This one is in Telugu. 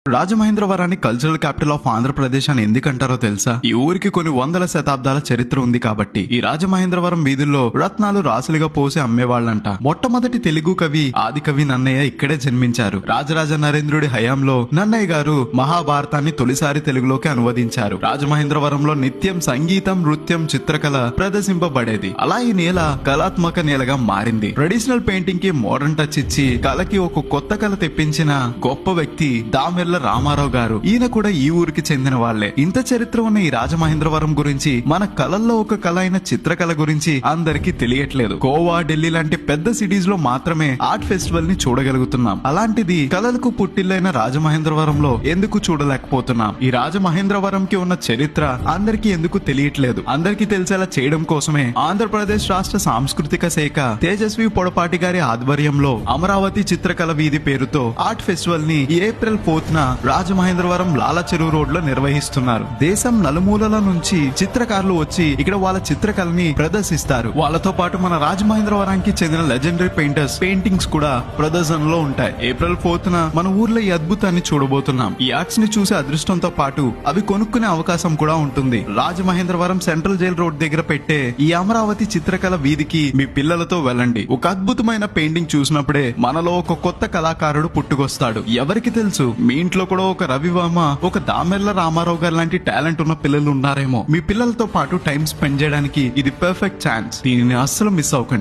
రాజమహేంద్రవరాన్ని కల్చరల్ క్యాపిటల్ ఆఫ్ ఆంధ్రప్రదేశ్ అని ఎందుకంటారో తెలుసా? ఈ ఊరికి కొన్ని వందల శతాబ్దాల చరిత్ర ఉంది కాబట్టి. ఈ రాజమహేంద్రవరం వీధుల్లో రత్నాలు రాసులుగా పోసి అమ్మేవాళ్లంట. మొట్టమొదటి తెలుగు కవి ఆది కవి నన్నయ్య ఇక్కడే జన్మించారు. రాజరాజ నరేంద్రుడి హయాంలో నన్నయ్య గారు మహాభారతాన్ని తొలిసారి తెలుగులోకి అనువదించారు. రాజమహేంద్రవరంలో నిత్యం సంగీతం, నృత్యం, చిత్రకళ ప్రదర్శింపబడేది. అలా ఈ నేల కళాత్మక నేలగా మారింది. ట్రెడిషనల్ పెయింటింగ్ కి మోడర్న్ టచ్ ఇచ్చి కళకి ఒక కొత్త కళ తెప్పించిన గొప్ప వ్యక్తి దామెర్ల రామారావు గారు. ఈయన కూడా ఈ ఊరికి చెందిన వాళ్లే. ఇంత చరిత్ర ఉన్న ఈ రాజమహేంద్రవరం గురించి, మన కళల్లో ఒక కళ అయిన చిత్రకళ గురించి అందరికీ తెలియట్లేదు. గోవా, ఢిల్లీ లాంటి పెద్ద సిటీస్ లో మాత్రమే ఆర్ట్ ఫెస్టివల్ ని చూడగలుగుతున్నాం. అలాంటిది కళలకు పుట్టిల్లైన రాజమహేంద్రవరంలో ఎందుకు చూడలేకపోతున్నాం? ఈ రాజమహేంద్రవరం కి ఉన్న చరిత్ర అందరికీ ఎందుకు తెలియట్లేదు? అందరికీ తెలిసేలా చేయడం కోసమే ఆంధ్రప్రదేశ్ రాష్ట్ర సాంస్కృతిక శాఖ తేజస్వి పొడపాటి గారి ఆధ్వర్యంలో అమరావతి చిత్రకళ వీధి పేరుతో ఆర్ట్ ఫెస్టివల్ ని ఏప్రిల్ 4న రాజమహేంద్రవరం లాలా చెరువు రోడ్ లో నిర్వహిస్తున్నారు. దేశం నలుమూలల నుంచి చిత్రకారులు వచ్చి ఇక్కడ వాళ్ళ చిత్రకళని ప్రదర్శిస్తారు. వాళ్ళతో పాటు మన రాజమహేంద్రవరానికి చెందిన లెజెండరీ పెయింటర్స్ పెయింటింగ్స్ కూడా ప్రదర్శనలో ఉంటాయి. ఏప్రిల్ 4న మన ఊర్లో ఈ అద్భుతాన్ని చూడబోతున్నాం. ఈ ఆర్ట్స్ ని చూసే అదృష్టంతో పాటు అవి కొనుక్కునే అవకాశం కూడా ఉంటుంది. రాజమహేంద్రవరం సెంట్రల్ జైల్ రోడ్ దగ్గర పెట్టే ఈ అమరావతి చిత్రకళ వీధికి మీ పిల్లలతో వెళ్ళండి. ఒక అద్భుతమైన పెయింటింగ్ చూసినప్పుడే మనలో ఒక కొత్త కళాకారుడు పుట్టుకొస్తాడు. ఎవరికి తెలుసు, మీ ఇంట్లో కూడా ఒక రవివర్మ, ఒక దామెర్ల రామారావు గారు లాంటి టాలెంట్ ఉన్న పిల్లలు ఉన్నారేమో. మీ పిల్లలతో పాటు టైం స్పెండ్ చేయడానికి ఇది పర్ఫెక్ట్ ఛాన్స్. దీనిని అస్సలు మిస్ అవ్వకండి.